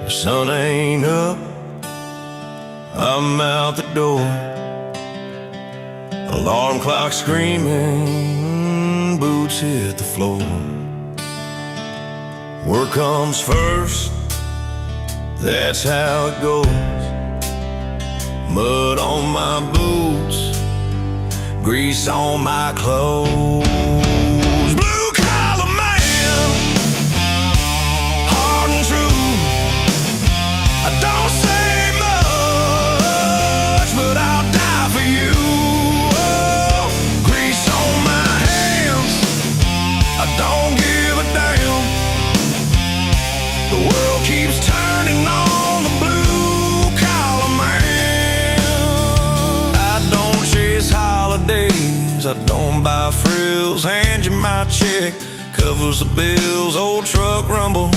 The sun ain't up, I'm out the door. Alarm clock screaming, boots hit the floor. Work comes first, that's how it goes. Mud on my boots, grease on my clothes. Blue collar man, hard and true. I don't say much, but I'll die for you. Oh, grease on my hands, I don't give a damn. The world keeps turning on the blue collar man. I don't chase holidays, I don't buy frills. Hand you my check, covers the bills. Old truck rumble,